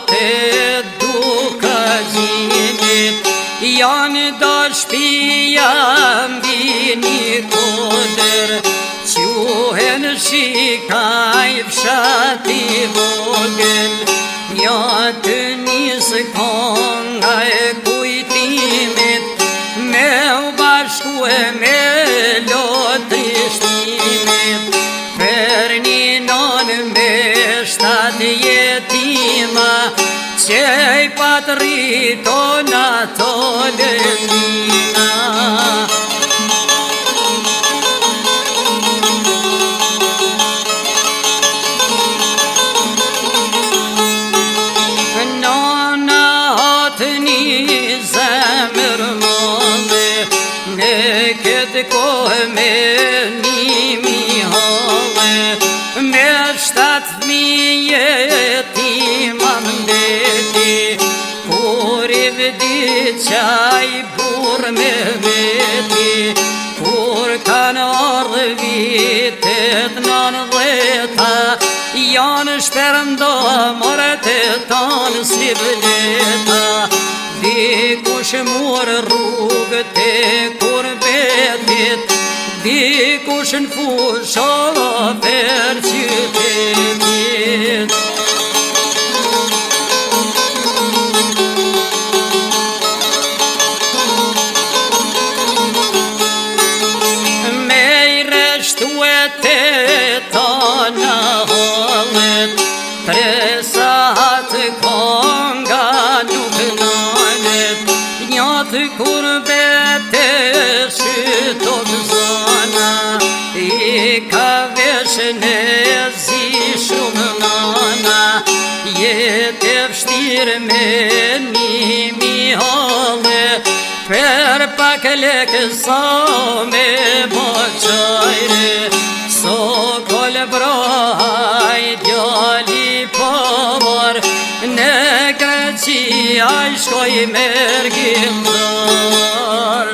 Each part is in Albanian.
te duka gjimit janë do shpia mbi një koder quhen shikaj fshati vogël nja të nisë konga e kujtimit me u bashkue me lotrishtimit për një non me 7 jetima që i pat rriton ato lëndina nona atë një zemër mëdhe në këtë kohë me nimi hallë me 7.000 jetima mbeti kur i vdi qaj burr me veti kur kanë ardhë vitet 90 janë shperëndo morët e tanë si vleta dikush murë rrugët e kurbetit dikush në fushofer qytetit me i reshtu e te tana hallet 3 sahat konga nuk nalet njatë kurbete shytot zona i ka veshën e zi shumë nana jetë e vështirë me nimi hallë për pak lekë sa me boqajre sokol brohaj djali por në Greqia shkoj mergjimtar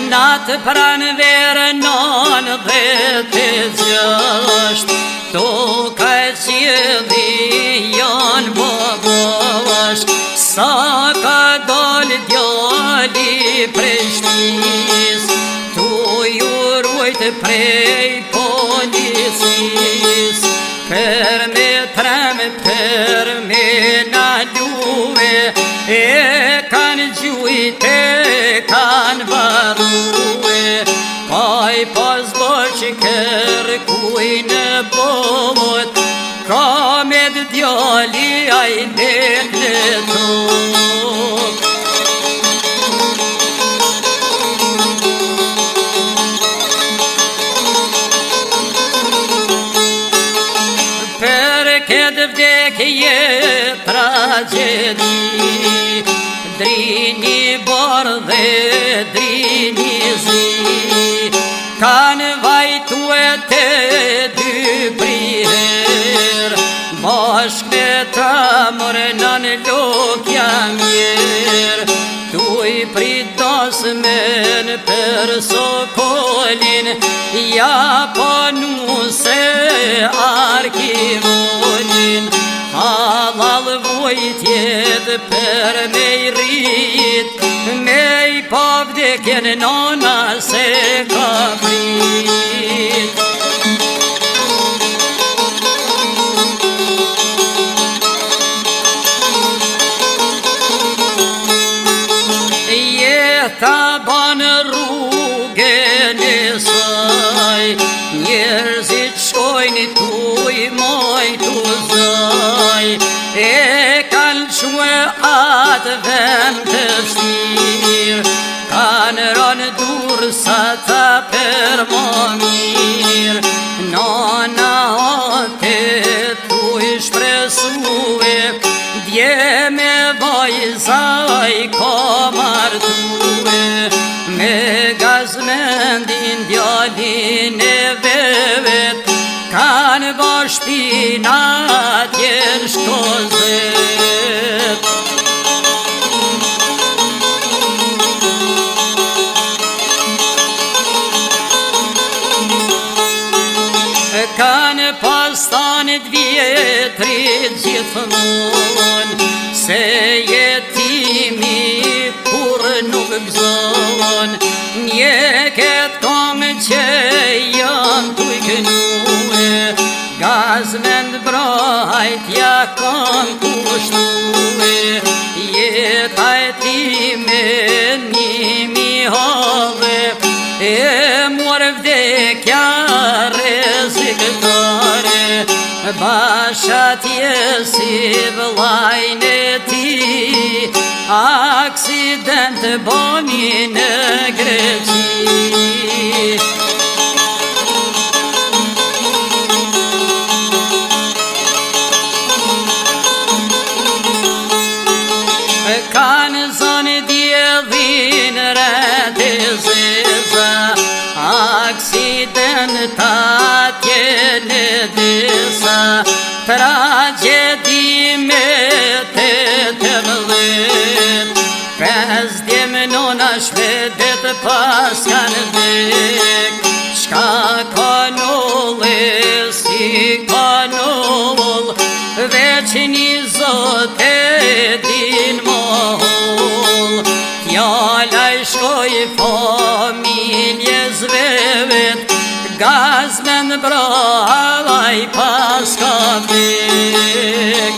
natë pranë verë 96 toka e qilli janë bobosh sa ka dal djali prej shtëpis tu ju rujt prej policis për me trem për me na luve e kanë gjujt e kanë varue pa i pas boq kërkuj në bot ka med djali a i dek në tok për këtë vdekje tragedi drini borë dhe drini zi kanë vajtu e te 2 priher bashk me ta morena në lokja mjer tu i pritas men për sokolin ja panu se arkivolin halal vojtjet për me i rrit me i pavdekjen nona se ka prit jeta banë rrugën e saj njerëzit shkojnë tuj moj tu zaj e kanë shue atë vend të vështir kanë ronë dur sa ta për më mirë nona te tuj shpresue dje me vajzaj ko martue me gazmendin djalin e vevet kanë bash pinat jen shkozet stanit vjetrit gjithmonë, se jetimi kur nuk gëzon. Një këtë kongë që janë t'u i kënue, gazmend brajtja kanë kushtue. Jeta e time nimi have, e muar vdekja rezikëtare. Bashatje si vllajnë e ti, aksident boni në Greqi. Kanë zonë djedhin rete zeza, aksidentat jene disa. Tragedi me të mëdhet, 5 nona shpedet pas kanë vdek. Shka kanullë si kanull, veç një zot e din mohol. Fjalla i shkoj familjes vevet, gazmen braj pas ka vdek.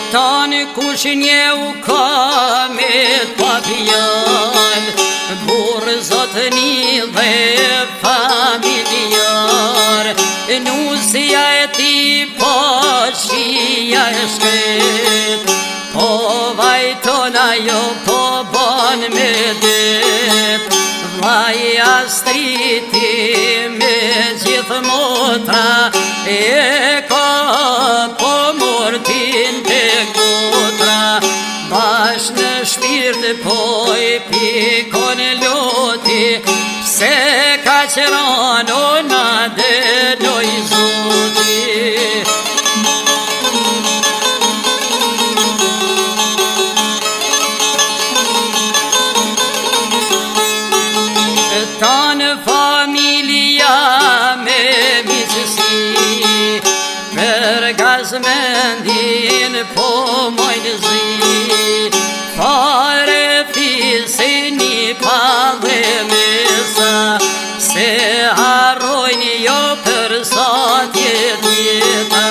Tanë kush njeu ka me t'papjall, burë zotëni dhe familjar. Nusja e ti po shia e shkret, po vajtona jo po bon me det. Vlaja striti me gjithë motra, e ka po mortin të gotra. Bash në shpirt po i pikon loti, se ka qëran o na dënoj zoti. Tanë familja me miqësi, për gazmendin po mojnë zi. Fare fisini pa dhe mesa, se harrojnë jo për sa tjetjeta.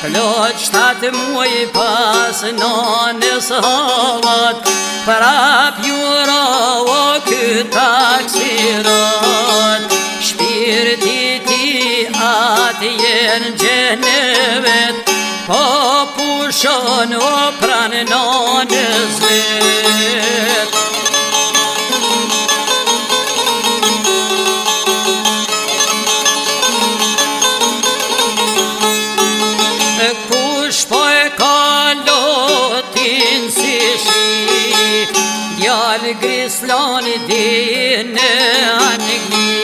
Plot 7 muaj pas nanës havat, prap jura o këta ksirat. Shpirti ti atje në gjenevet, po pushon o pranë nanës vet. Kush po e ka lotin si shi, djallë grislani din e anëgli.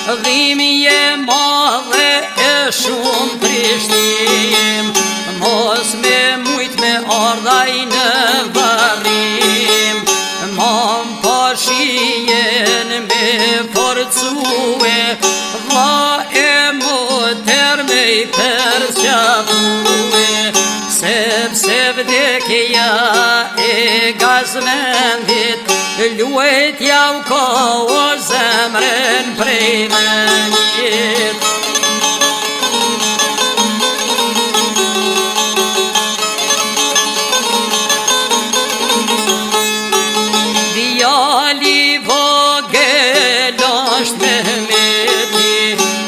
Dhimje madhe e shumë trishtim, mos me mujt me ardhaj në varim. Mam pashijen me forcue, vla e moter me i përqafue. Sepse vdekja e gazmendit, luetja u ka o zemrën prej menjit. Djali vogël është Mehmeti,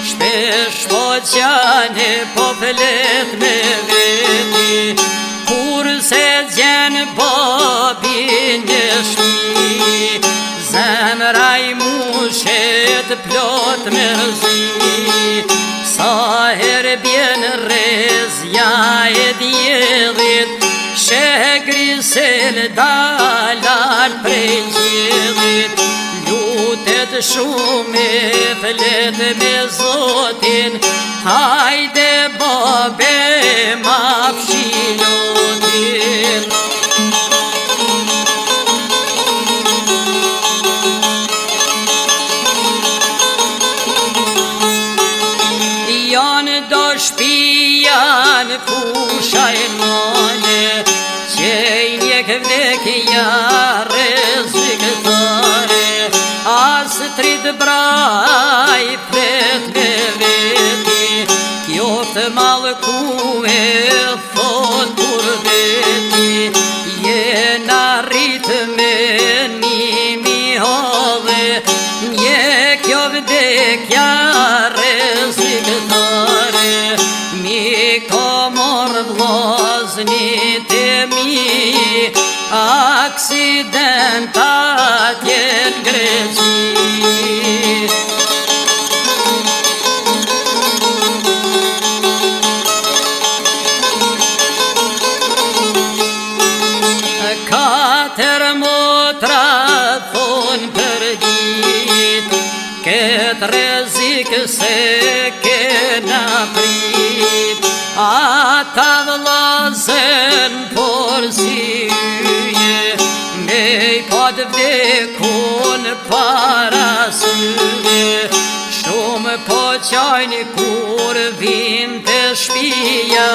shpesh po qane po flet me veti. Kur se gjen babin e shpi, zemra i mushet plot mërzi. Sa her bjen rezja e djedhit, sheh grisel dalar prej gjithit. Lutet shumë e flet me Zotin, hajde babe ma fshilotin. shajmane Qejn je këvdekja rezikëtare As trit braj pret me veti Kjo të malku e thot kur veti Jena rrit me nimi hodhe Nje kjo vdekja rezikëtare Mi komor vloznit e mi Aksidentat jen Greqi Katër motra thon për dit Këtë rezik se kena prit Ata vllazen por si yje Me I pod vdekun para syve Shumë po qajni kur vim të shpia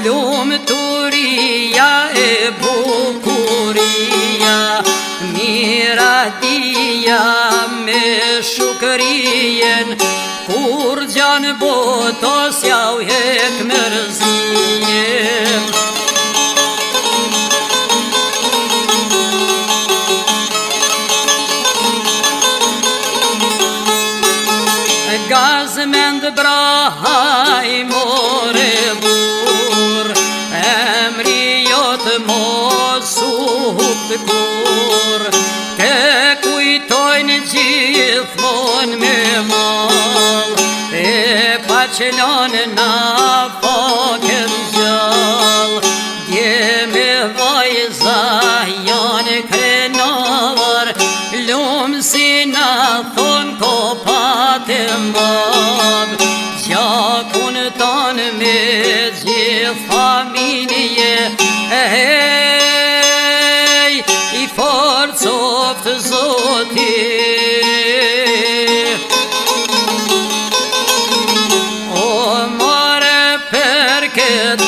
Lumë turia e bukuria Miradia me shukrien Kur gjanë botos jau hek mërzien Gazmend brahaj more bur Emri jot mos u hupt kur Ke kujtojnë gjithmon me mal E pa qelon na faken gjall Dje me vajza janë krenar Lumë si na thon kopat e mbab Gjakun tanë me gjithë familje Hej, I forcoft Zoti O more për këtë